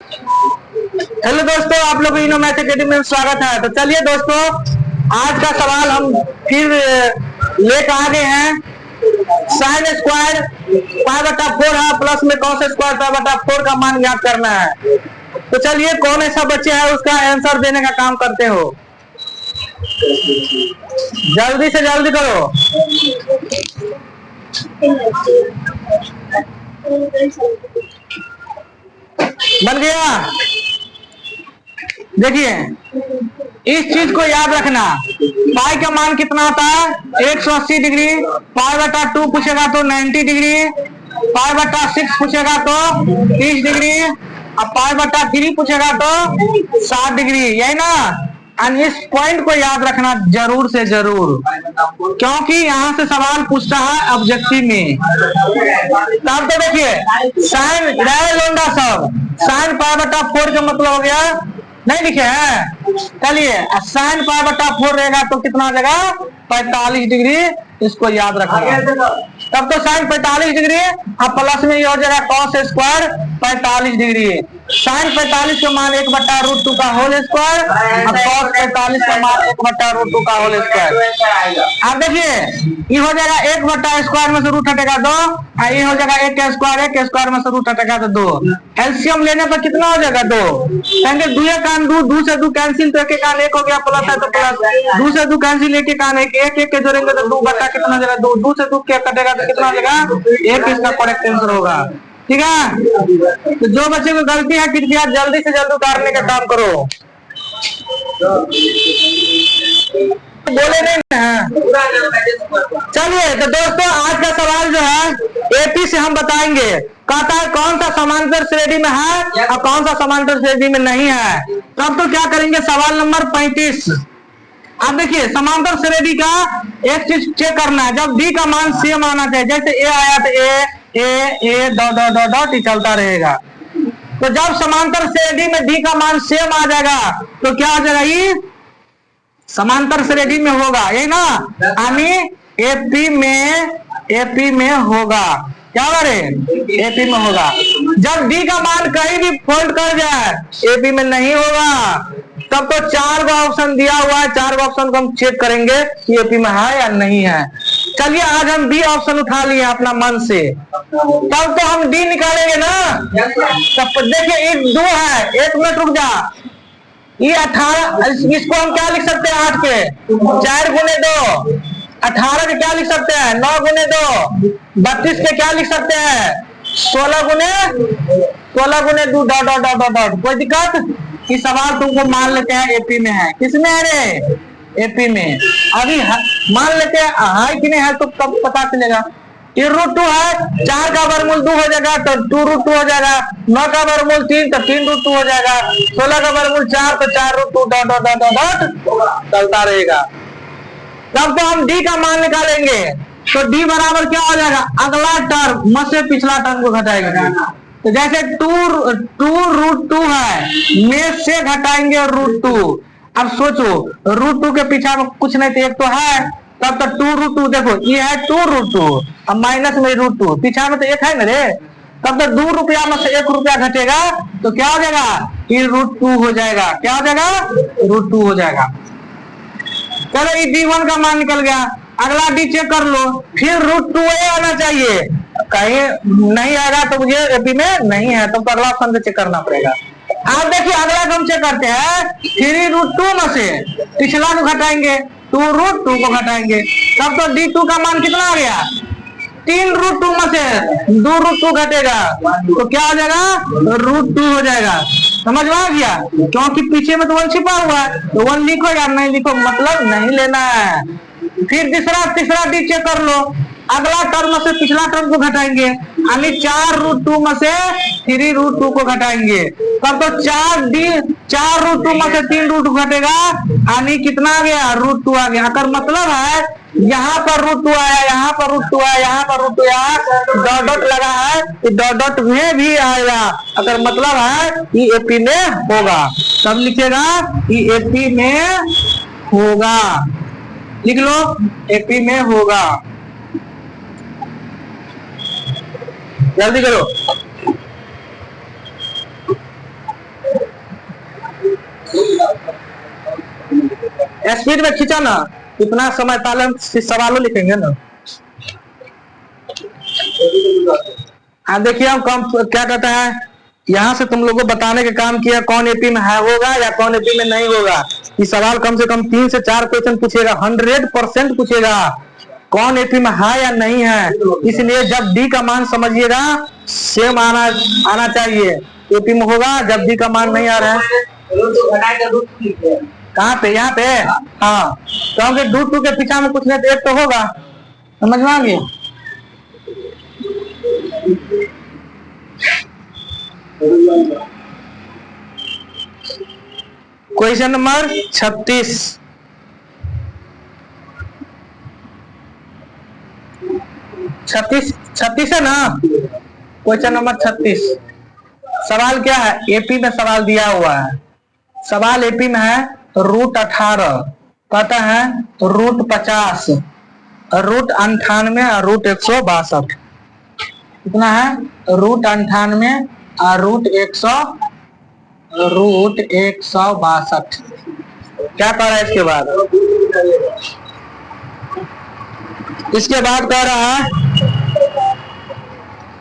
Hello दोस्तों, आप लोग इनो मैथ एकेडमी में स्वागत है। तो चलिए दोस्तों, आज का सवाल हम फिर लेकर आ गए हैं। साइन स्क्वायर π/4 है, प्लस में कॉस स्क्वायर π/4 का मान ज्ञात करना है। तो चलिए, कौन ऐसा बच्चे है उसका आंसर देने का काम करते हो। जल्दी से जल्दी करो। बन गया। देखिए, इस चीज को याद रखना। पाई का मान कितना होता है? 180 डिग्री। π/2 पूछेगा तो 90 डिग्री। π/6 पूछेगा तो 30 डिग्री। अब π/3 पूछेगा तो 60 डिग्री। यही ना। और इस पॉइंट को याद रखना जरूर से जरूर, क्योंकि यहाँ से सवाल पूछता है ऑब्जेक्टिव में। तब तो देखिए, साइन लोंडा सब साइन π/4 का मतलब हो गया, नहीं लिखे हैं। चलिए, साइन π/4 रहेगा तो कितना हो जाएगा? 45 डिग्री। इसको याद रखना। तब तो साइन 45 डिग्री, अब प्लस में ये हो जाएगा कॉस स्क्वायर 45 डिग्री। साइन 45 का मान 1/√2 का होल स्क्वायर, अब कॉस 45 का मान 1/√2 का होल स्क्वायर। अब देखिए, ये हो जाएगा 1/स्क्वायर में से रूट हटेगा 2, और ये हो जाएगा 1 स्क्वायर में से रूट हटेगा तो 2। एलसीएम लेने पर कितना हो जाएगा? 2। कहेंगे 2 कान 2 से 2 कैंसिल, तो 1 कान 1 हो गया, प्लस है तो प्लस। 2 से 2 कैंसिल, 1 कान 1 के जोड़ेंगे तो 2 बटा कितना हो जाएगा? 2 से 2 क्या कटेगा तो कितना हो जाएगा? 1। इसका करेक्ट आंसर होगा। ठीक है। तो जो बच्चे को गलती है कृपया जल्दी से जल्दी उतारने का काम करो। बोले नहीं है। चलिए, तो दोस्तों, आज का सवाल जो है एपी से हम बताएंगे। कहता है कौन सा समांतर श्रेणी में है और कौन सा समांतर श्रेणी में नहीं है। तब तो क्या करेंगे? सवाल नंबर 35। अब देखिए, समांतर श्रेणी का एक चीज चेक करना है। जब डी का मान सेम आना चाहिए, जैसे ए आया तो ए डॉट ही चलता रहेगा। तो जब समांतर श्रेणी में डी का मान सेम आ जाएगा तो क्या हो जाएगा? ये समांतर श्रेणी में होगा, यही ना। यानी एपी में होगा। क्या करे? एपी में होगा। जब डी का मान कहीं भी फोल्ड कर जाए एपी में नहीं होगा। तब तो 4 ऑप्शन दिया हुआ है, 4 ऑप्शन को हम चेक करेंगे कि एपी में है या नहीं है। चलिए, आज हम डी ऑप्शन उठा लिए अपना मन से, तब तो हम डी निकालेंगे ना। तब देखिए, एक 2 है, 1 मिनट रुक जा। ये 18, इसको हम क्या लिख सकते हैं? 8 के 4 गुने 2। 18 के क्या लिख सकते हैं? 9 गुने 2। 32 के क्या लिख सकते हैं? 16 गुने 2 डॉट। कोई दिक्कत? इस सवाल तुमको मान लेते हैं एपी में है। किसमें है रे? एपी में। अभी मान लेते हैं है कि नहीं है, तो कब पता चलेगा? ये √2 है, 4 का वर्गमूल 2 हो जाएगा तो 2√2 हो जाएगा। 9 का वर्गमूल 3 तो 3√2 हो जाएगा। 16 का वर्गमूल 4 तो 4√2 डॉट चलता रहेगा। तब तो हम डी का मान निकालेंगे। तो डी बराबर क्या हो जाएगा? अगला टर्म में से पिछला टर्म को घटाएंगे। तो जैसे 2√2 है, में से घटाएंगे √2। अब सोचो, √2 के पीछा में कुछ नहीं तो 1 तो है। तब तो 2√2, देखो ये है 2√2, अब माइनस में √2, पीछा में तो 1 है ना रे। तब तो 2 रुपया में से 1 रुपया घटेगा तो क्या हो जाएगा? ये √2 हो जाएगा। क्या हो जाएगा? √2 हो जाएगा। चलो, ये D1 का मान निकल गया। अगला डी चेक कर लो, फिर √2 आना चाहिए। कहीं नहीं आएगा तो मुझे एपी में नहीं है, तब तो अगला ऑप्शन से चेक करना पड़ेगा। आप देखिए, अगला हम चेक करते हैं। 3√2 में से पिछला को घटाएंगे, 2√2 को घटाएंगे। तब तो D2 का मान कितना आ गया? 3√2 में से 2√2 घटेगा तो क्या हो जाएगा? √2 हो जाएगा। समझ में आ गया? क्योंकि पीछे में तो 1 छिपा हुआ है, तो 1 लिखो या नहीं लिखो मतलब नहीं लेना है। फिर तीसरा डी चेक कर लो। अगला टर्म में से पिछला टर्म को घटाएंगे, यानी 4√2 में से 3√2 को घटाएंगे। तब तो 4√2 में से 3√2 घटेगा, यानी कितना आ गया? √2 आ गया। अगर मतलब है यहाँ पर √2 आया, यहाँ पर √2 आया, यहाँ पर √2 आया, डॉट लगा है, डॉट में भी आएगा। अगर मतलब है ये एपी में होगा, तब लिखेगा ये एपी में होगा। लिख लो, एपी में होगा। जल्दी करो। स्पीड में खींचा ना, इतना समय पहले सवालों लिखेंगे ना। देखिए हम कम क्या कहता है, यहाँ से तुम लोगों को बताने का काम किया कौन एपी में है होगा या कौन एपी में नहीं होगा। ये सवाल कम से कम 3 से 4 क्वेश्चन पूछेगा, 100% पूछेगा कौन एपी में है या नहीं है। इसलिए जब डी का मान समझिएगा सेम आना चाहिए, एपी में होगा। जब डी का मान नहीं आ रहा है कहाँ पे, यहाँ पे, हाँ, क्योंकि √2 के पीछा में कुछ नहीं तो एक तो होगा, समझ में आ गया। क्वेश्चन नंबर 36, 36 है ना। क्वेश्चन नंबर 36 सवाल क्या है, एपी में सवाल दिया हुआ है। सवाल एपी में है √18, कहता है √50, √98 और √162। कितना है, √98 और √162। क्या कह रहा है इसके बाद, कह रहा है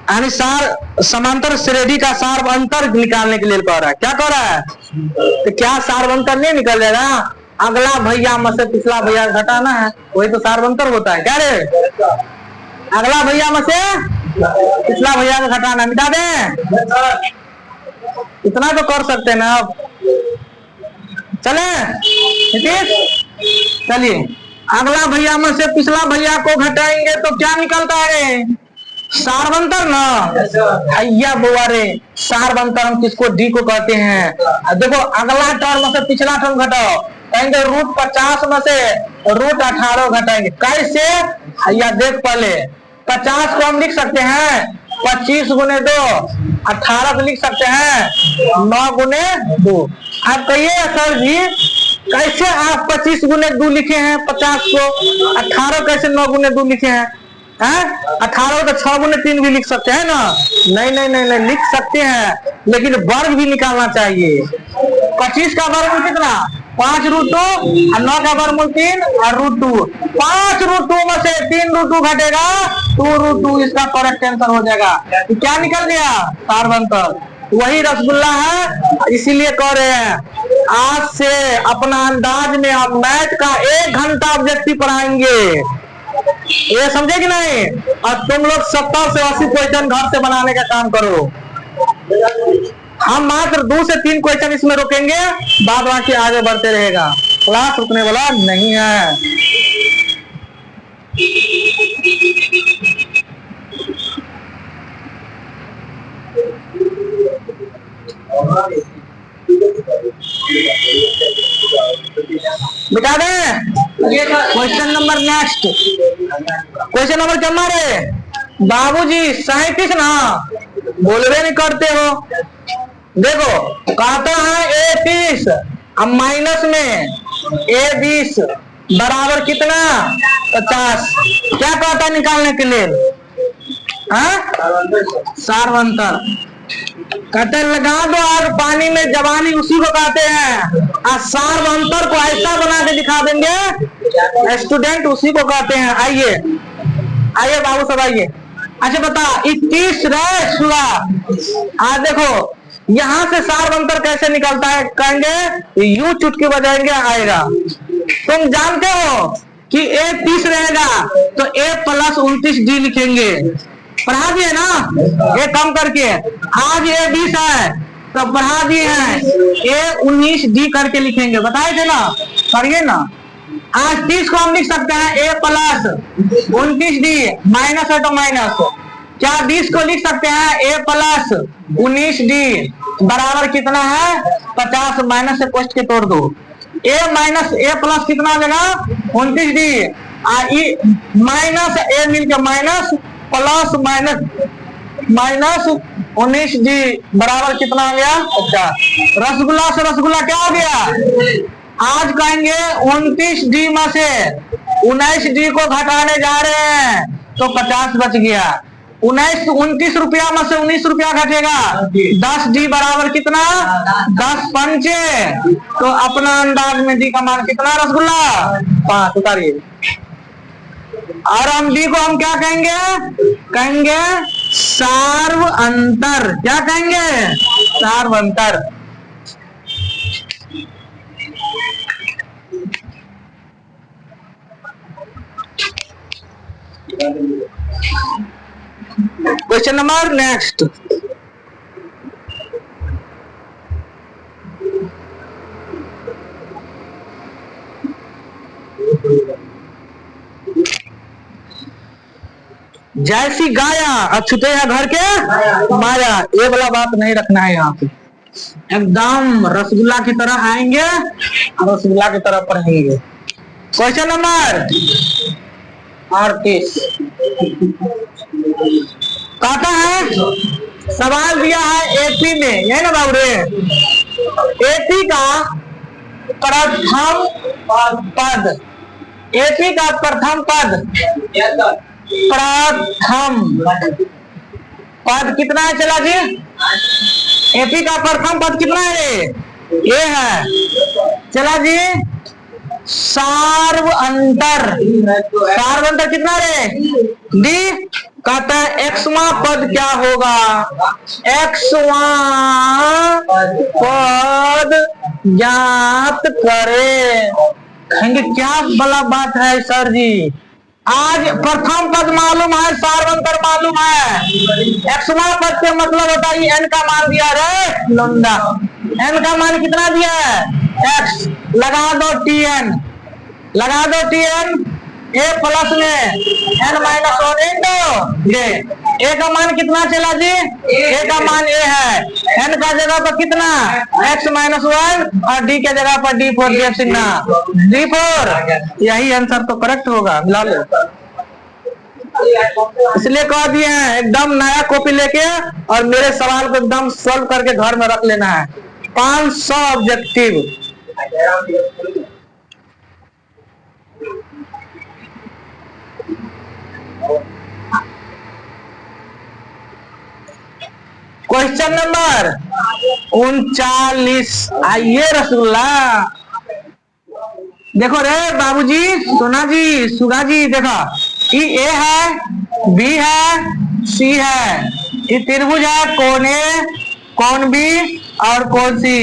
अनुसार समांतर श्रेणी का सार्वंतर निकालने के लिए कह रहा है। क्या कह रहा है, तो क्या सार्वंतर नहीं निकल जाएगा, अगला भैया में से पिछला भैया घटाना है, वही तो सार्वंतर होता है। क्या रे, अगला भैया में से पिछला भैया को घटाना, मिटा दें, इतना तो कर सकते हैं ना। अब चले चलिए, अगला भैया में से पिछला भैया को घटाएंगे तो क्या निकलता है, सार्वंतर ना। भैया बुआ रे, सार्वंतर हम किसको, डी को कहते हैं। देखो अगला टर्म से पिछला टर्म घटाओ, कहेंगे √50 में से √18 घटाएंगे। कैसे, भैया देख पहले, 50 को हम लिख सकते हैं 25 गुने 2, 18 को लिख सकते हैं 9 गुने 2। आप कहिए सर जी कैसे आप 25 गुने 2 लिखे हैं 50 को, 18 कैसे 9 गुने 2 लिखे हैं, 18 को तो 6 गुने 3 भी लिख सकते हैं ना। नहीं नहीं नहीं नहीं लिख सकते हैं, लेकिन वर्ग भी निकालना चाहिए। 25 का वर्गमूल कितना, 5√2 और 9 का वर्गमूल 3 और √2। 5√2 में से 3√2 घटेगा 2√2, इसका करेक्ट आंसर हो जाएगा। क्या निकल गया, सार्वंतर। वही रसगुल्ला है, इसीलिए कह रहे हैं आज से अपना अंदाज में हम मैथ का 1 घंटा ऑब्जेक्टिव पढ़ाएंगे, ये समझे कि नहीं। और तुम लोग 70 से 80 क्वेश्चन घर से बनाने का काम करो। हम मात्र 2 से 3 क्वेश्चन इसमें रोकेंगे, बाद बाकी आगे बढ़ते रहेगा, क्लास रुकने वाला नहीं है। बिता दें question number next, question number क्या मारे बाबूजी 37 ना, बोलवे नहीं करते हो। देखो कहता है A30 अब माइनस में A20 बराबर कितना 50। क्या कहता है निकालने के लिए, सार्वंतर। कहते लगा दो आग पानी में जवानी उसी को कहते हैं, और सार्वंतर को ऐसा बना के दिखा देंगे स्टूडेंट, उसी को कहते हैं। आइए आइए बाबू सब आइए। अच्छा बता 21 आज देखो यहाँ से सार्वंतर कैसे निकलता है, कहेंगे यू चुटकी बजाएंगे आएगा। तुम जानते हो कि A30 रहेगा तो A + 29D लिखेंगे, पढ़ा दिए ना, ये कम करके। आज A20 है तो पढ़ा दिए हैं, A19D करके लिखेंगे, बताए थे ना, करिए ना। आज 30 को हम लिख सकते हैं A + 29D, माइनस है तो माइनस। क्या 20 को लिख सकते हैं A + 19D बराबर कितना है 50, माइनस से क्वेश्चन के तोड़ दो। A कितना आ जाएगा 29D, माइनस A मिलकर माइनस प्लस माइनस 19D बराबर कितना आ गया 50। रसगुल्ला से रसगुल्ला क्या हो गया, आज कहेंगे 29D में से 19D को घटाने जा रहे हैं तो 50 बच गया। 29 रुपया में से 19 रुपया घटेगा, 10 डी बराबर कितना, 10 पंचे। तो अपना अंदाज में डी का मान कितना रसगुल्ला, 5। उतारिए। और हम डी को हम क्या कहेंगे, कहेंगे सार्व अंतर। क्या कहेंगे, सार्व अंतर। Question number next. जैसी गाया अछूते हैं घर के माया, ये वाला बात नहीं रखना है यहाँ पे। एकदम रसगुल्ला की तरह आएंगे, रसगुल्ला की तरह पढ़ेंगे। क्वेश्चन नंबर 38 कहता है, सवाल दिया है एपी में, यही ना बाबू रे, एपी का प्रथम पद, एपी का प्रथम पद, प्रथम पद कितना है चला जी, एपी का प्रथम पद कितना है, ये है चला जी, सार्व अंतर। सार्व अंतर कितना रे, डी। कहता है एक्सवां पद क्या होगा, एक्सवां पद ज्ञात करे। कहेंगे क्या बड़ा बात है सर जी, आज प्रथम पद मालूम है, सार्वंतर मालूम है, एक्सवां पद के मतलब होता है एन का मान दिया रे लंदा, एन का मान कितना दिया है, एक्स। लगा दो टी एन, लगा दो टी एन, ए प्लस में एन माइनस 1 इंटू ये, ए का मान कितना चला जी, ए का मान ए है, एन का जगह पर कितना x माइनस 1 और डी के जगह पर d4 दिया सिग्ना, d4। यही आंसर तो करेक्ट होगा, मिला लो। इसलिए कह दिए हैं एकदम नया कॉपी लेके और मेरे सवाल को एकदम सॉल्व करके घर में रख लेना है। 500 ऑब्जेक्टिव। Question number 39। आइए रसगुल्ला, देखो रे बाबूजी, सोना जी, सुगा जी, देखो ये ए है, बी है, सी है, ये त्रिभुज है, कौन ए, कौन बी और कौन सी।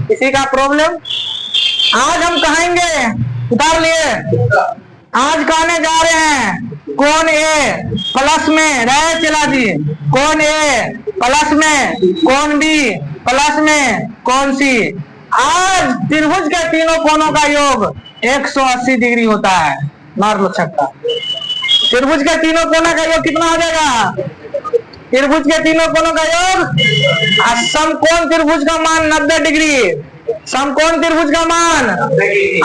किसी का प्रॉब्लम? आज हम कहेंगे, उतार लिए, आज कहने जा रहे हैं कौन ए प्लस में रहे चला जी, कौन ए प्लस में कौन बी प्लस में कौन सी। आज त्रिभुज के तीनों कोनों का योग 180 डिग्री होता है, मार लो छक्का। त्रिभुज के तीनों कोनों का योग कितना हो जाएगा, त्रिभुज के तीनों कोनों का योग, समकोण त्रिभुज का मान 90 डिग्री, समकोण त्रिभुज का मान,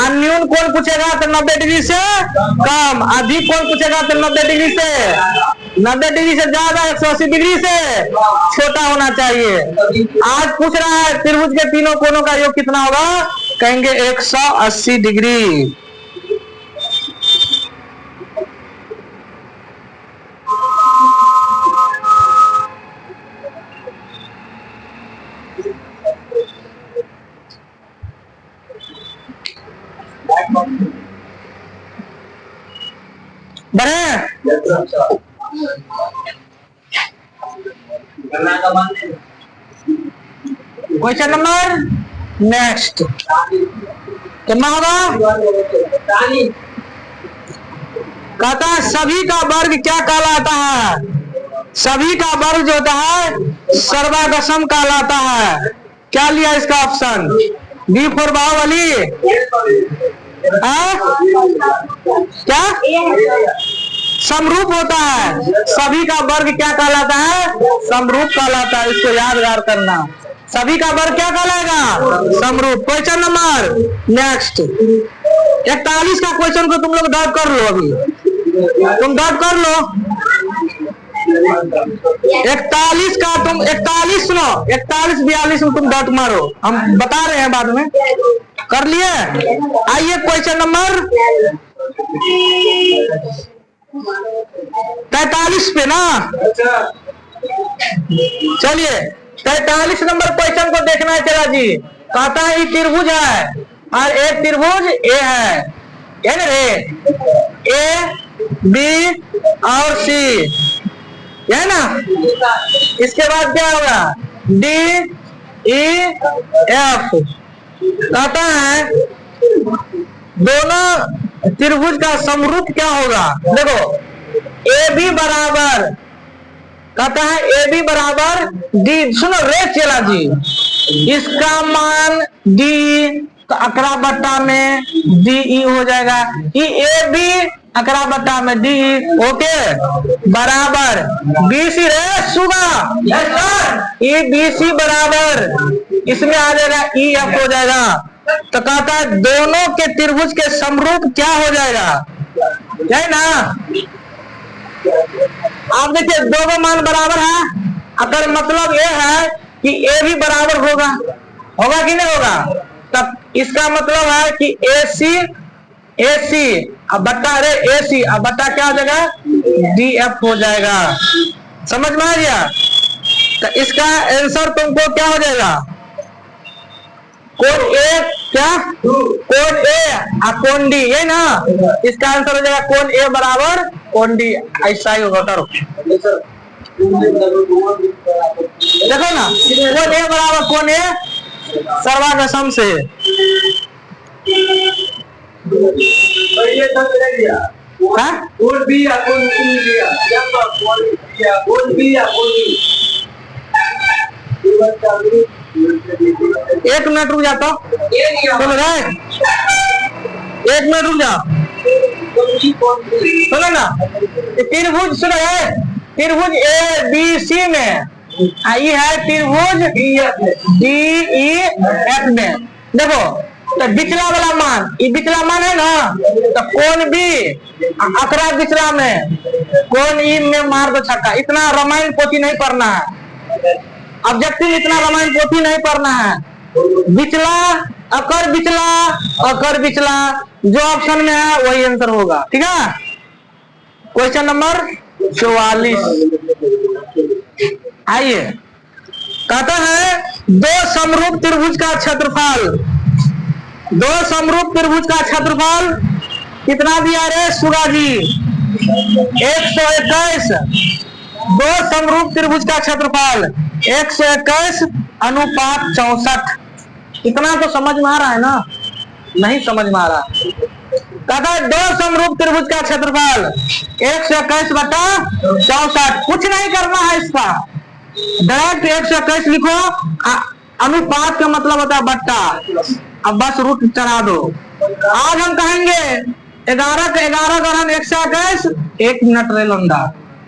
अन्यून कोण पूछेगा तो 90 डिग्री से कम, अधिक कोण पूछेगा तो 90 डिग्री से, 90 डिग्री से ज्यादा 180 डिग्री से छोटा होना चाहिए। आज पूछ रहा है त्रिभुज के तीनों कोनों का योग कितना होगा, कहेंगे 180 डिग्री। क्वेश्चन नंबर नेक्स्ट कितना होगा, कहता है सभी का वर्ग क्या कहलाता है, सभी का वर्ग जो होता है सर्वागसम कहलाता है। क्या लिया इसका ऑप्शन, D4 बाहुबली, क्या समरूप होता है, सभी का वर्ग क्या कहलाता है, समरूप कहलाता है। इसको यादगार करना, सभी का वर्ग क्या कहलाएगा, समरूप। क्वेश्चन नंबर नेक्स्ट 41 का क्वेश्चन को तुम लोग डॉट कर लो, अभी तुम डॉट कर लो। 41 का तुम 41 सुनो, 41 42 में तुम डॉट मारो, हम बता रहे हैं बाद में। कर लिए? आइए क्वेश्चन नंबर 43 पे ना। चलिए 43 नंबर क्वेश्चन को देखना है। चला जी, कहता है ये त्रिभुज है और एक त्रिभुज ए है ना रे, ए बी और सी है ना। इसके बाद क्या होगा, डी ई एफ। कहता है दोनों त्रिभुज का समरूप क्या होगा। देखो ए बी बराबर, कहता है ए बी बराबर डी। सुनो रे चला जी, इसका मान डी तो अकरा बट्टा में डी ई हो जाएगा। ये ए बी अकरा बट्टा में डी ओके बराबर बी सी रे सुगा। ये बी सी बराबर इसमें आ जाएगा ई एफ हो जाएगा। तो कहता है दोनों के त्रिभुज के समरूप क्या हो जाएगा, है ना। आप देखिए दोनों मान बराबर है, अगर मतलब ये है कि ए भी बराबर होगा, होगा कि नहीं होगा। तब इसका मतलब है कि ए सी अब बट्टा रे ए सी अब बट्टा क्या हो जाएगा, डी एफ हो जाएगा। समझ में आ गया। तो इसका आंसर तुमको क्या हो जाएगा, कोण ए क्या, कोण ए और कोण डी, ये ना। इसका आंसर हो जाएगा कोण ए बराबर कोण डी, ऐसा ही होगा। करो देखो ना, कोण ए बराबर कोण ए सर्वागसम से। एक मिनट रुक जाता, सुनो ना, एक मिनट रुक जा, सुनो ना। त्रिभुज सुनो है, त्रिभुज ए बी सी में आई है त्रिभुज डी ई एफ में। देखो तो बिचला वाला मान, ये बिचला मान है ना, तो कोण बी अकरा बिचला में, कोण ई में मार दो छक्का। इतना रामायण पोथी नहीं पढ़ना है, ऑब्जेक्टिव इतना रामायण पोथी नहीं पढ़ना है। बिचला अकर बिचला अकर बिचला जो ऑप्शन में है वही आंसर होगा, ठीक है। क्वेश्चन नंबर 44 आइए, कहता है दो समरूप त्रिभुज का क्षेत्रफल, दो समरूप त्रिभुज का क्षेत्रफल कितना दिया रे सुगा जी, 121। दो समरूप त्रिभुज का क्षेत्रफल 121 अनुपात 64। इतना तो समझ में आ रहा है ना, नहीं समझ में आ रहा। कहता है दो समरूप त्रिभुज का क्षेत्रफल 121 बटा 64। कुछ नहीं करना है इसका, डायरेक्ट 121 लिखो, अनुपात का मतलब होता है बट्टा, अब बस रूट चढ़ा दो। आज हम कहेंगे 11 के 11 गढ़न 121, 1 मिनट रे लंदा,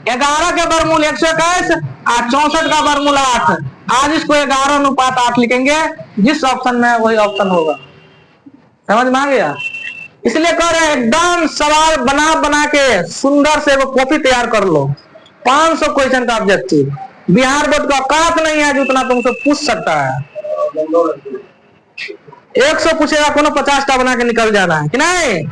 11 के वर्गमूल 121 और 64 का वर्गमूल 8। आज इसको 11 अनुपात 8 लिखेंगे, जिस ऑप्शन में वही ऑप्शन होगा। समझ में आ गया। इसलिए कह रहे हैं एकदम सवाल बना बना के सुंदर से वो कॉपी तैयार कर लो। 500 क्वेश्चन का ऑब्जेक्टिव, बिहार बोर्ड का औकात नहीं है जो उतना तुमसे पूछ सकता है। 100 पूछेगा कोनो 50टा बना के निकल जाना है कि नहीं।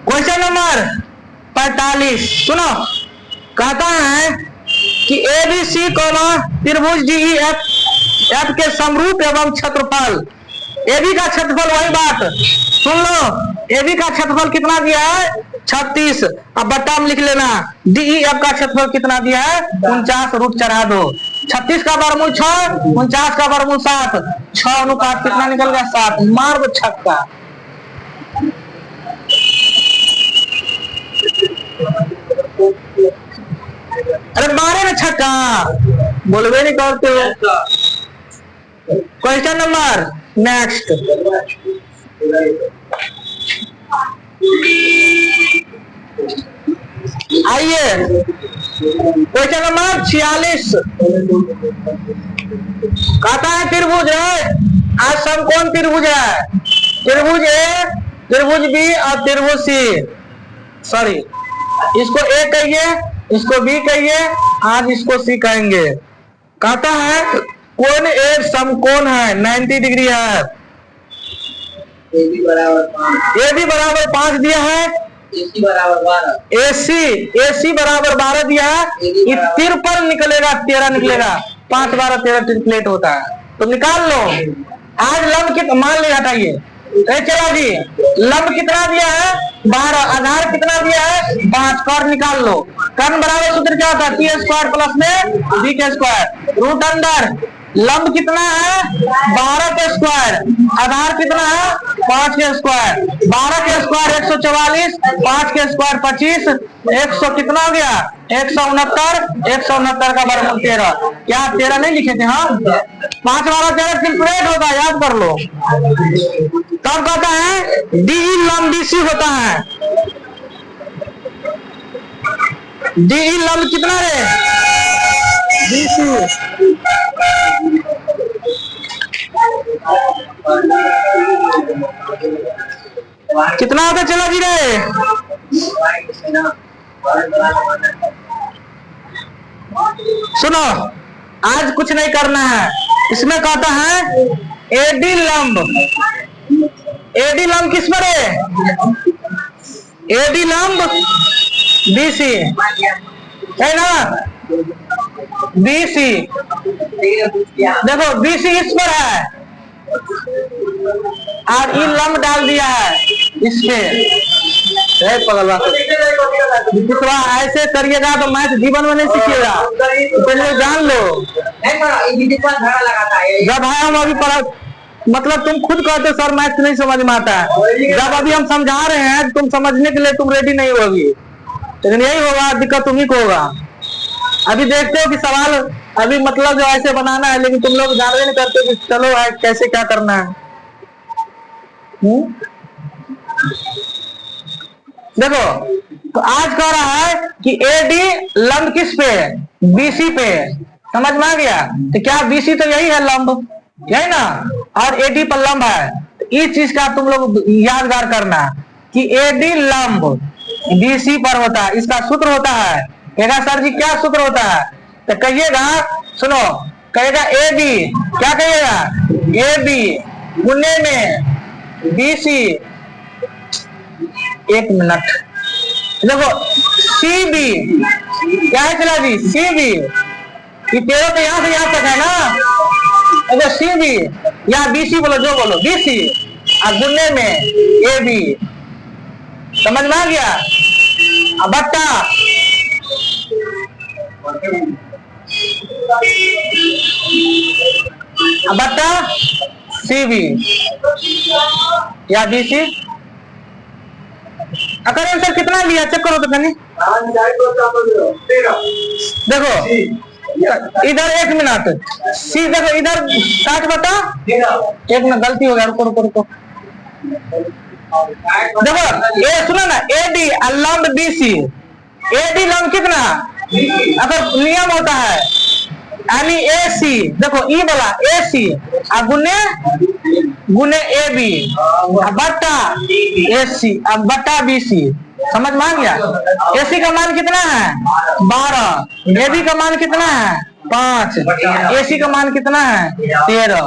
क्वेश्चन नंबर 45 सुनो, कहता है कि ए बी सी त्रिभुज डी ई एफ के समरूप एवं क्षेत्रफल। ए बी का क्षेत्रफल वही बात सुन लो, ए बी का क्षेत्रफल कितना दिया है 36, अब बट्टा में लिख लेना। डी ई एफ का क्षेत्रफल कितना दिया है 49, रूट चढ़ा दो। 36 का वर्गमूल 6, 49 का वर्गमूल 7, 6 अनुपात कितना निकल गया 7, मार दो छक्का। अरे मारे ना छक्का, बोलवे नहीं करते हो। क्वेश्चन नंबर नेक्स्ट, आइए क्वेश्चन नंबर 46। कहता है त्रिभुज है, आज समकोण त्रिभुज है, त्रिभुज ए, त्रिभुज बी और त्रिभुज सी। सॉरी, इसको ए कहिए, इसको बी कहिए, आज इसको सी कहेंगे। कहता है कोण ए समकोण है, 90 डिग्री है, ए बी बराबर 5 दिया है, AC बराबर 12 दिया है, ये 53 निकलेगा, 13 निकलेगा, 5 12 13 ट्रिपलेट होता है, तो निकाल लो। आज लंब कितना मान लिया, हटाइए, चला जी, लंब कितना दिया है 12, आधार कितना दिया है 5, कर्ण निकाल लो। कर्ण बराबर सूत्र क्या होता है, टी स्क्वायर प्लस में बी के स्क्वायर, रूट अंडर लंब कितना है 12 के स्क्वायर, आधार कितना है 5 के स्क्वायर, 12 के स्क्वायर 144, 5 के स्क्वायर 25, 100 कितना हो गया 169 का वर्गमूल 13। क्या 13 नहीं लिखे थे, हाँ 5 12 13 ट्रिपलेट होगा, याद कर लो। तब कहता है डी लंब बीसी होता है, डी लंब कितना रे बीसी, कितना होता चला जी रे, सुनो आज कुछ नहीं करना है, इसमें कहता है एडी लंब किस पर है, एडी लंब बीसी है ना, बीसी देखो बीसी इस पर है और ये लंब डाल दिया है इस पे, पगला ऐसे करिएगा तो मैथ जीवन में नहीं सीखिएगा, पहले जान लो। जब है हम अभी पढ़ा, मतलब तुम खुद कहते सर मैथ नहीं समझ में आता है, जब अभी हम समझा रहे हैं तुम समझने के लिए तुम रेडी नहीं होगी, लेकिन यही होगा, दिक्कत तुम्ही को होगा। अभी देखते हो कि सवाल अभी मतलब जो ऐसे बनाना है, लेकिन तुम लोग जानते नहीं करते कि चलो कैसे क्या करना है। देखो तो आज कह रहा है कि एडी लंब किस पे है, बीसी पे, समझ में आ गया। तो क्या बीसी तो यही है लंब, यही ना, और एडी पर लंब है, तो इस चीज का तुम लोग यादगार करना कि एडी लंब बीसी पर होता है, इसका सूत्र होता है, कहेगा सर जी क्या सूत्र होता है, तो कहिएगा सुनो, कहेगा ए बी, क्या कहिएगा ए बी गुने में बीसी, एक मिनट देखो सी बी क्या है चला जी, सी बी ये 13 तो यहाँ से यहाँ तक है ना, अगर सी बी या बीसी बोलो जो बोलो, बीसी और गुने में ए बी, समझ में आ गया। अब बट्टा सी बी या बी सी, अगर आंसर कितना लिया चेक करो तो कहीं, देखो इधर एक मिनट, सी देखो इधर 60 बटा, एक मिनट गलती हो गया, रुको रुको रुको, देखो ए सुनो ना, एडी लंब बीसी, एडी लंब कितना, अगर नियम होता है यानी ए सी, देखो ई वाला ए सी गुने ए बी बट्टा ए सी बट्टा बी सी, समझ में आ गया। ए सी का मान कितना है 12, ए बी का मान कितना है 5, ए सी का मान कितना है 13,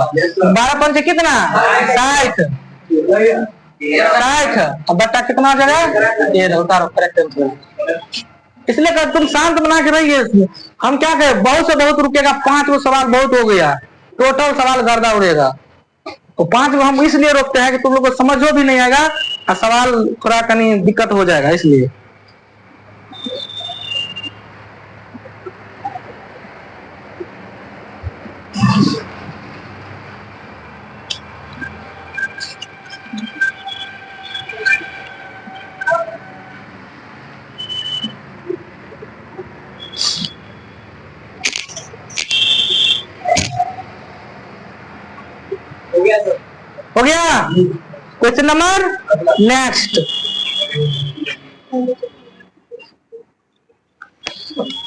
12 पंच कितना 60, बट्टा कितना हो जाएगा 13, उतारो करेक्ट आंसर। इसलिए कर तुम शांत बना के रहिए, हम क्या कहें बहुत से बहुत रुकेगा, 5 गो सवाल बहुत हो गया, टोटल सवाल गर्दा उड़ेगा, तो 5 गो हम इसलिए रोकते हैं कि तुम लोग को समझो भी नहीं आएगा और सवाल थोड़ा कहीं दिक्कत हो जाएगा, इसलिए। हो गया क्वेश्चन नंबर नेक्स्ट,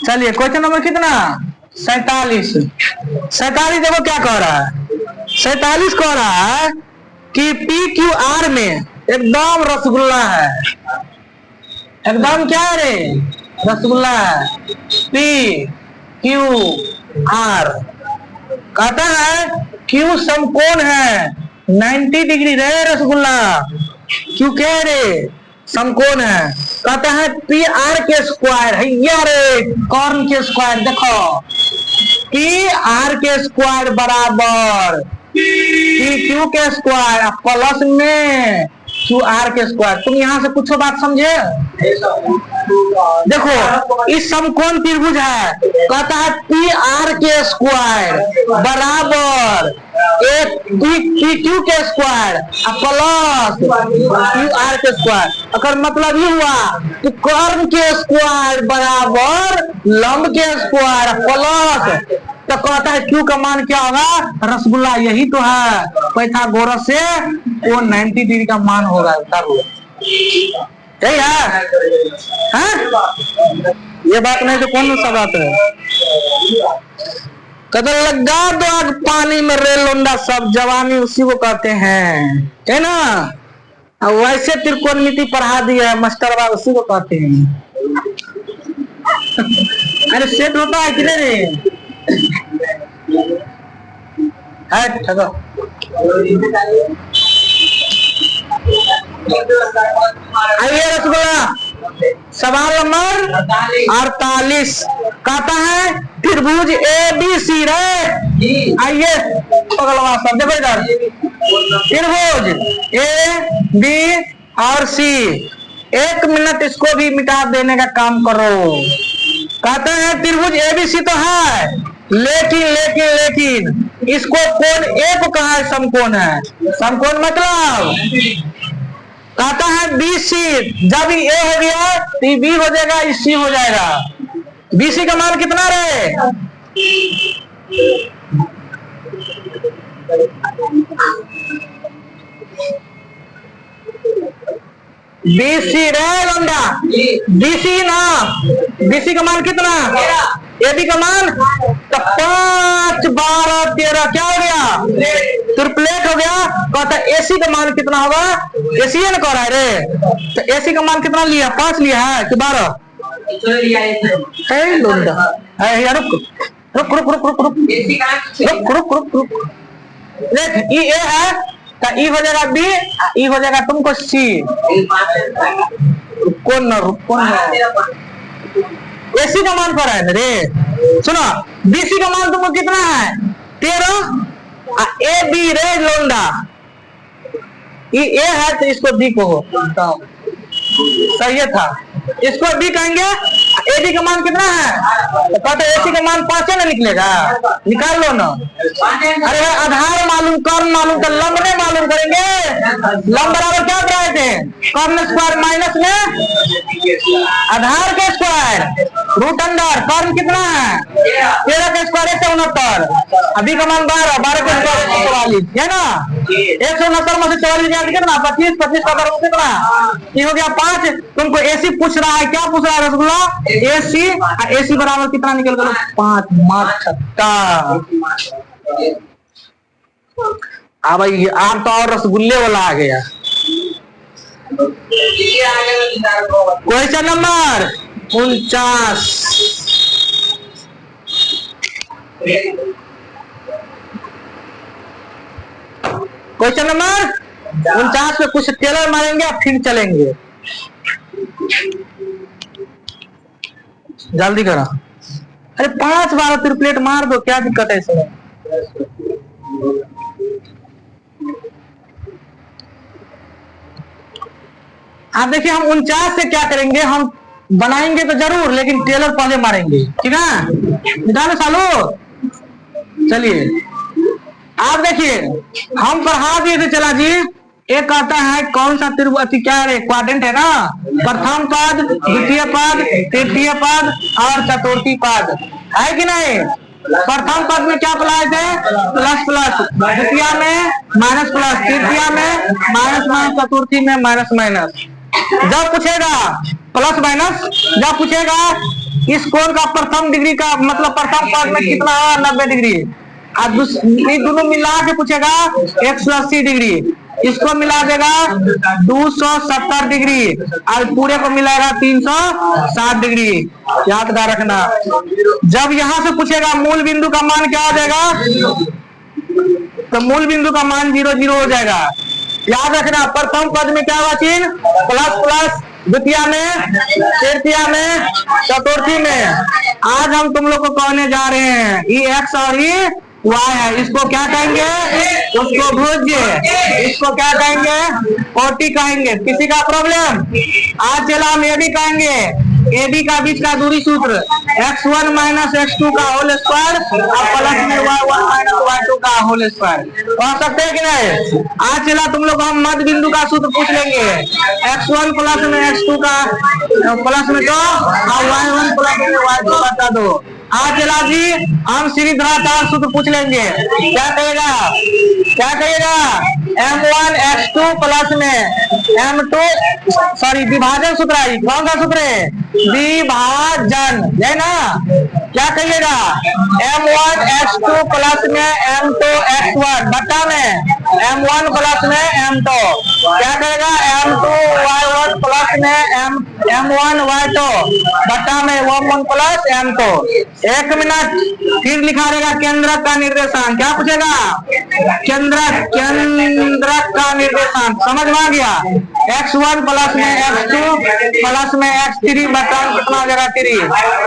चलिए क्वेश्चन नंबर कितना 47 देखो क्या कह रहा है, 47 कह रहा है कि पी क्यू आर में एकदम रसगुल्ला है, एकदम क्या है रे रसगुल्ला है, पी क्यू आर कहता है क्यू समकोण है 90 डिग्री रे रसगुल्ला, क्यों कह रे समकोण है। कहता है पी आर के स्क्वायर है रे, कॉर्न के स्क्वायर देखो, पी आर के स्क्वायर बराबर पी क्यू के स्क्वायर प्लस में क्यू आर के स्क्वायर। तुम यहाँ से कुछ बात समझे? देखो इस समकोण त्रिभुज है, कहता है पी आर के स्क्वायर बराबर एक पी क्यू के स्क्वायर प्लस क्यू आर के स्क्वायर। अगर मतलब ये हुआ कि कर्ण के स्क्वायर बराबर लंब के स्क्वायर प्लस, तो कहता है क्यू का मान क्या होगा रसगुल्ला, यही तो है पाइथागोरस से वो 90 डिग्री का मान होगा। यही है? ये बात नहीं तो कौन सा बात है? कदर लगा दो आग पानी में रे लोंडा, सब जवानी उसी को कहते हैं, है ना। अब वैसे त्रिकोणमिति पढ़ा दिया है मास्टर बाबा, उसी को कहते हैं। अरे सेट होता है कि नहीं? आइए रसगुल्ला, सवाल नंबर 48 कहता है त्रिभुज ए बी सी रे। आइए देखो इधर, त्रिभुज ए बी और सी, 1 मिनट इसको भी मिटा देने का काम करो। कहते हैं त्रिभुज ए बी सी तो है, लेकिन लेकिन लेकिन इसको कोण ए को कहा है समकोण है। समकोण मतलब कहता है बी सी, जब ए हो गया तो बी हो जाएगा, सी हो जाएगा। बी सी का मान कितना रहे? बीसी रे लंबा, बीसी ना, बीसी का मान कितना? ए बी का मान तो 5 12 13 क्या हो गया? ट्रिपलेट हो गया। कहता एसी का मान कितना होगा? एसी है ना कह रहा है रे, तो एसी का मान कितना लिया? 5 लिया है कि 12? रुक रुक रुक रुक रुक रुक रुक रुक रुक, देख ई ए है तो ई हो जाएगा बी, ई हो जाएगा तुमको सी। कौन एसी का मान पर है रे, सुनो बीसी का मान तुमको कितना है? 13। ए बी रे लोंडा, ये ए है तो इसको बी को हो, सही था, इसको बी कहेंगे। ए बी का मान कितना है? तो कहते एसी का मान 5 ना निकलेगा, निकाल लो ना। अरे आधार मालूम, कर्ण मालूम, तो लंब ने मालूम करेंगे। लंब बराबर क्या कराए थे? कर्ण स्क्वायर माइनस में आधार के स्क्वायर रूट अंडर। कर्ण कितना है? 13 का स्क्वायर 169, अभी का मान 12, 12 का स्क्वायर 144 है ना। 169 में से 44 कितना? 25, 25 का वर्ग कितना? ये हो गया 5। तुमको एसी पूछ रहा है, क्या पूछ रहा है रसगुल्ला? एसी, एसी बराबर कितना निकल गया? 5 मार छक्का। अब आप तो और रसगुल्ले वाला आ गया। क्वेश्चन नंबर 49, क्वेश्चन नंबर 49 में कुछ टेलर मारेंगे फिर चलेंगे, जल्दी करो। अरे 5 12 ट्रिपलेट मार दो, क्या दिक्कत है इसमें? आप देखिए हम 49 से क्या करेंगे, हम बनाएंगे तो जरूर, लेकिन टेलर पहले मारेंगे, ठीक है? निकालो सालो, चलिए आप देखिए हम पढ़ा दिए थे। चला जी, एक आता है कौन सा त्रिभुज, क्या है क्वाड्रेंट है ना, प्रथम पद, द्वितीय पद, तृतीय पद और चतुर्थी पद, है कि नहीं? प्रथम पद में क्या पढ़ाए थे? प्लस प्लस, द्वितीय में माइनस प्लस, तृतीय में माइनस माइनस, चतुर्थी में माइनस माइनस। जब पूछेगा प्लस माइनस, जब पूछेगा इस कोण का प्रथम डिग्री का मतलब प्रथम पद में कितना है? 90 डिग्री। दोनों मिला के पूछेगा 180 डिग्री, इसको मिला देगा 270 डिग्री और पूरे को मिलाएगा 360 डिग्री। याद रखना, जब यहां से पूछेगा मूल बिंदु का मान क्या आ जाएगा? तो मूल बिंदु का मान 0 0 हो जाएगा। याद रखना, प्रथम पद में क्या हुआ चिन्ह, प्लस प्लस, द्वितीय में, तृतीय में, चतुर्थी में। आज हम तुम लोग को कहने जा रहे हैं ये एक्स और ये वाई है, इसको क्या कहेंगे, उसको भुज्य, इसको क्या कहेंगे, कोटि कहेंगे। किसी का प्रॉब्लम? आज चला हम ये भी कहेंगे, ए बी का बीच का दूरी सूत्र x1 माइनस x2 का होल स्क्वायर और प्लस में y1 माइनस y2 का होल स्क्वायर। कह सकते हैं कि नहीं? आज चला तुम लोग हम मध्य बिंदु का सूत्र पूछ लेंगे, x1 प्लस में x2 का प्लस में 2 और y1 प्लस में y2 बटा 2। आज चला जी हम सीरीधराधार सूत्र पूछ लेंगे, क्या कहेगा, क्या कहेगा, m1 x2 प्लस में m2 सॉरी विभाजन सूत्र है, कौन सा सूत्र है, विभाजन है ना। क्या कहिएगा, m1 x2 प्लस में m2 x1 बटा में m1 प्लस में m2, क्या कहेगा, m2 y1 प्लस में m1 y2 बटा में m1 प्लस m2। एक मिनट, फिर लिखा रहेगा केंद्रक का निर्देशांक। क्या पूछेगा, केंद्रक, केंद्रक का निर्देशांक। समझ में आ गया, x1 प्लस में x2 प्लस में x3 बटा में कितना जगह 3,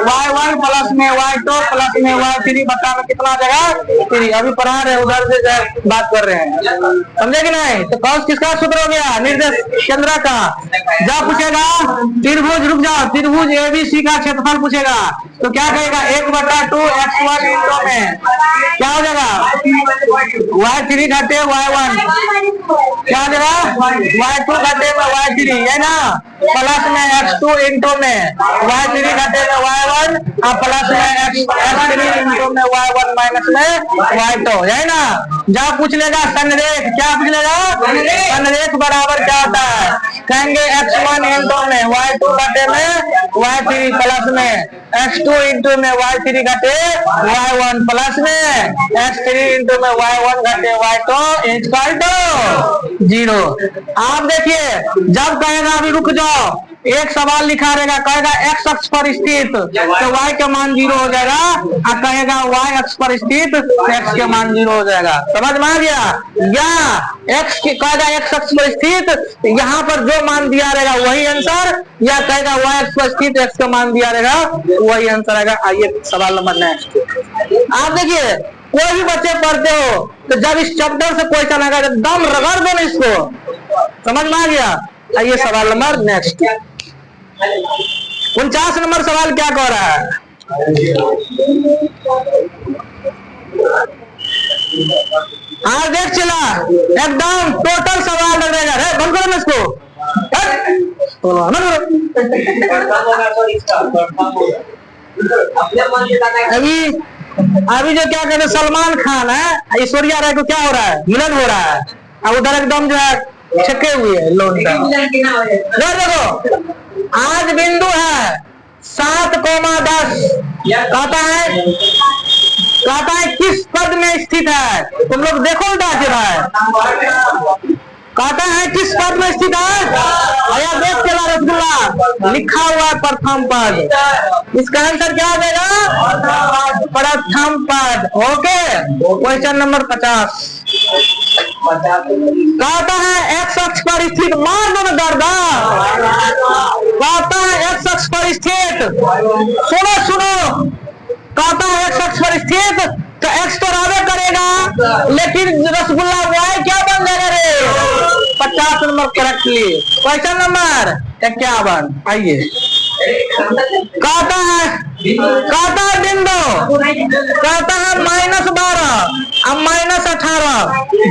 y1 प्लस में y2 प्लस में y3 बटा में कितना जगह 3। अभी पढ़ा रहे उधर से बात कर रहे हैं, समझे कि नहीं। तो कौन किसका सूत्र हो गया, निर्देश केंद्र का। जब पूछेगा त्रिभुज, रुक जाओ, त्रिभुज एबीसी का क्षेत्रफल पूछेगा तो क्या कहेगा, 1/2 x1 इंटू में क्या हो जाएगा, y3 घटे y1, क्या हो जाएगा, y2 घटे में y3 है ना, प्लस में x2 इंटू में y3 घटे में y1 और प्लस में x3 इंटू में y1 माइनस में y2 है ना। जब पूछ लेगा संरेख, क्या पूछ लेगा, संरेख बराबर क्या होता है, कहेंगे x1 इंटू में y2 घटे में y3 प्लस में x2 इंटू में y3 घटे y1 प्लस में x3 इंटू में y1 घटे y2 इक्वल टू 0। आप देखिए जब कहेगा, अभी रुक जाओ, एक सवाल लिखा रहेगा, कहेगा x अक्ष पर स्थित तो y का मान 0 हो जाएगा, और कहेगा y अक्ष पर स्थित तो x के मान 0 हो जाएगा। समझ में आ गया, या x कहेगा x अक्ष पर स्थित, यहाँ पर जो मान दिया रहेगा वही आंसर, या कहेगा y अक्ष पर स्थित x का मान दिया रहेगा वही आंसर आएगा। आइए सवाल नंबर नेक्स्ट। आप देखिए कोई भी बच्चे पढ़ते हो तो जब इस चैप्टर से क्वेश्चन आएगा एकदम रगड़ दो ना इसको, समझ में आ गया। आइए सवाल नंबर नेक्स्ट, 49 नंबर सवाल क्या कह रहा है, आज देख चला एकदम टोटल सवाल लग रहेगा, रे बंद करो ना इसको, अभी अभी जो क्या कहते हैं सलमान खान है, ऐश्वर्या राय को क्या हो रहा है, मिलन हो रहा है, और उधर एकदम जो है छके हुए है लोन का। देखो आज बिंदु है 7,10, कहता है किस पद में स्थित है, तुम लोग देखो उल्टा के रहा है, कहता है किस पद में स्थित है, भैया देख चला रसगुल्ला लिखा हुआ है प्रथम पद, इसका आंसर क्या हो जाएगा, प्रथम पद। ओके, क्वेश्चन नंबर 50 कहता है एक्स अक्ष पर स्थित, मार दो गर्दा, कहता है एक्स अक्ष पर स्थित, सुनो कहता है एक्स अक्ष पर स्थित तो एक्स तो रहबे करेगा, लेकिन रसगुल्ला वाई क्या बन जाएगा रे, 50 नंबर करेक्टली। क्वेश्चन नंबर 51 आइए, कहता है बिंदु, कहता है -12 अब -18,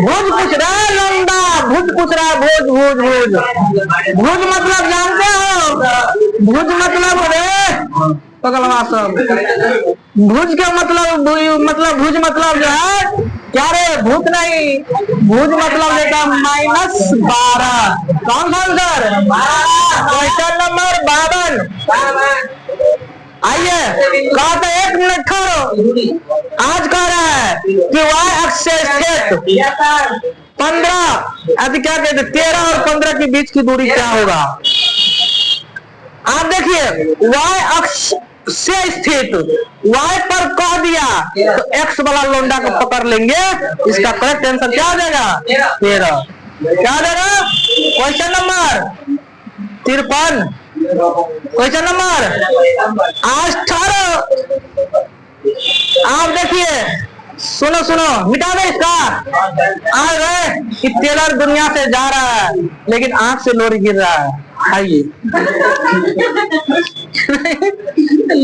भुज पूछ रहा है लंबा, भुज पूछ रहा है, भुज मतलब जानते हो, भुज मतलब रे पगलवा सब, भुज का मतलब भुज मतलब जो है क्या रे, भूत नहीं, भुज मतलब देखा -12, कौन सा आंसर, क्वेश्चन नंबर 52। आइए कहते एक मिनट ठहरो, आज कह रहा है कि y अक्ष से स्थित 15 अभी क्या कहते 13 और 15 के बीच की दूरी क्या होगा। आप देखिए y अक्ष से स्थित y पर कह दिया तो x वाला लोंडा को पकड़ लेंगे। इसका करेक्ट आंसर क्या आ जाएगा? 13। क्या आ जाएगा? Question number 53। Question number 18। आप देखिए, सुनो सुनो, मिटा दे इसका। आ गए कि टेलर दुनिया से जा रहा है लेकिन आंख से लोरी गिर रहा है। आइए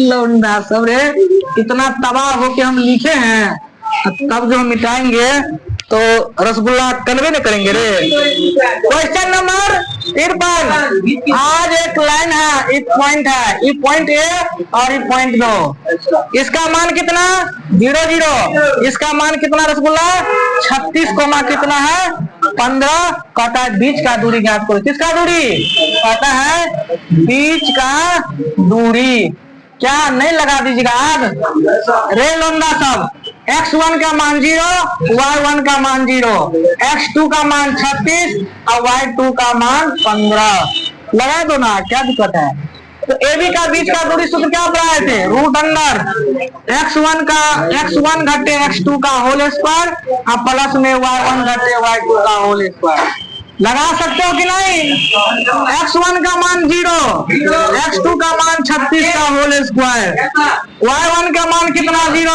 लौंडा सब रे, इतना तबाह हो के हम लिखे हैं, तब जो हम मिटाएंगे तो रसगुल्ला कन्वे नहीं करेंगे रे। Question number 53। आज एक लाइन है, एक पॉइंट है, ये पॉइंट ए और ये पॉइंट बी। इसका मान कितना? 0 0। इसका मान कितना रसगुल्ला? 36 कोमा कितना है? 15। कहता है बीच का दूरी ज्ञात करो। किसका दूरी? कहता है बीच का दूरी। क्या नहीं लगा दीजिएगा आग रे लौंडा सब। x1 का मान 0, y1 का मान 0, x2 का मान 36 और y2 का मान 15। लगा दो ना, क्या दिक्कत है? तो AB का बीच का दूरी सूत्र क्या पढ़ाए थे? रूट अंडर x1 घटे x2 का होल स्क्वायर और प्लस में y1 घटे y2 का होल स्क्वायर। लगा सकते हो कि नहीं? x1 का मान 0, x2 का मान 36 का होल स्क्वायर, y1 का मान कितना? 0,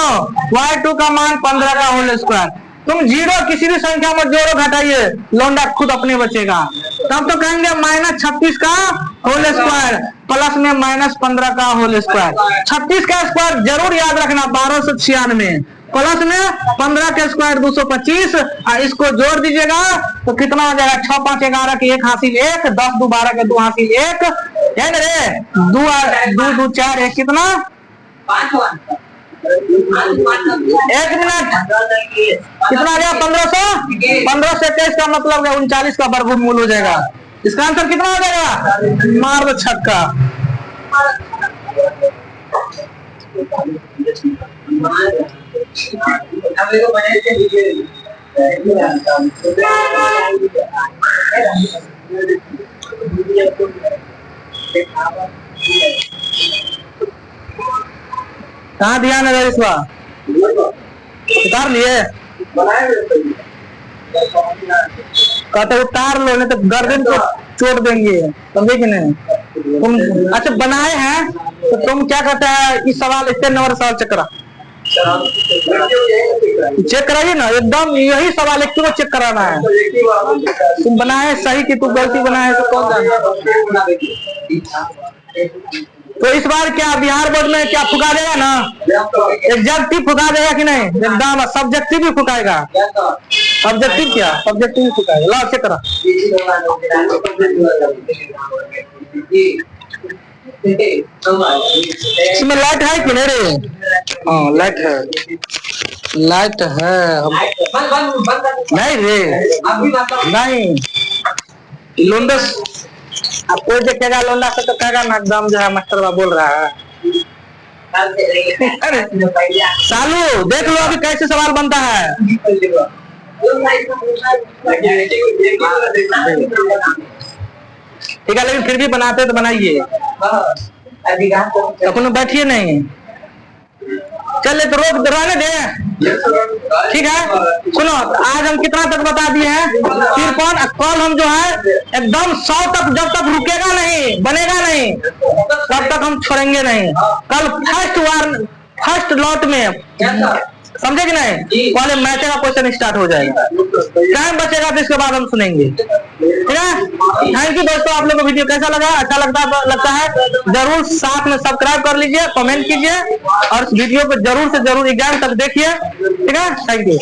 y2 का मान 15 का होल स्क्वायर। तुम 0 किसी भी संख्या में जोड़ो घटाइए, लौंडा खुद अपने बचेगा। तब तो कहेंगे -36 का होल स्क्वायर प्लस में -15 का होल स्क्वायर। 36 का स्क्वायर जरूर याद रखना 1296, प्लस में 15 के स्क्वायर 225। इसको जोड़ दीजिएगा तो कितना हो जाएगा? 6 5 11 के 1 हासिल 1, 10 2 12 के 2 हासिल 1 है ना रे। 2 2 4 1 कितना? 1 मिनट कितना आ गया? 1500। 15 से 23 का मतलब 39 का वर्गमूल हो जाएगा। इसका आंसर कितना हो जाएगा? मार दो छक्का। कहाँ ध्यान है इस बार? उतार लिए? कहते उतार लो नहीं तो गर्दन को चोट देंगे, समझे कि नहीं? तुम अच्छा बनाए हैं तो तुम क्या कहते हैं? इस सवाल इतने नंबर सवाल चेक कराइए ना, एकदम यही सवाल एक चेक कराना है। तुम बनाए सही कि तू गलती बनाए तो कौन जाने। तो इस बार क्या बिहार बोर्ड में क्या फुका देगा ना? एग्जेक्टिव फुका देगा कि नहीं? एकदम सब्जेक्टिव भी फुकाएगा। सब्जेक्टिव क्या? सब्जेक्टिव भी फुकाएगा। ला चेक करा। इसमें लाइट है कि नहीं रे? हाँ लाइट है, लाइट है। हम नहीं रे, नहीं लोंडा अब कोई देखेगा लोंडा से तो कहेगा ना एकदम जो है मास्टर बाबू बोल रहा है। अरे सालू देख लो अभी कैसे सवाल बनता है। ठीक है लेकिन फिर भी बनाते तो बनाइए, अपन बैठिए नहीं। चले तो रोक रहने दे, ठीक है। सुनो आज हम कितना तक बता दिए हैं? 53। कल हम जो है एकदम 100 तक, जब तक रुकेगा नहीं बनेगा नहीं तब तक हम छोड़ेंगे नहीं। कल फर्स्ट लॉट में, समझे कि नहीं? पहले मैच का क्वेश्चन स्टार्ट हो जाएगा, टाइम बचेगा तो इसके बाद हम सुनेंगे, ठीक है। थैंक यू दोस्तों, आप लोगों को वीडियो कैसा लगा? अच्छा लगता है जरूर साथ में सब्सक्राइब कर लीजिए, कमेंट कीजिए और इस वीडियो को जरूर से जरूर एग्जाम तक देखिए, ठीक है। Thank you.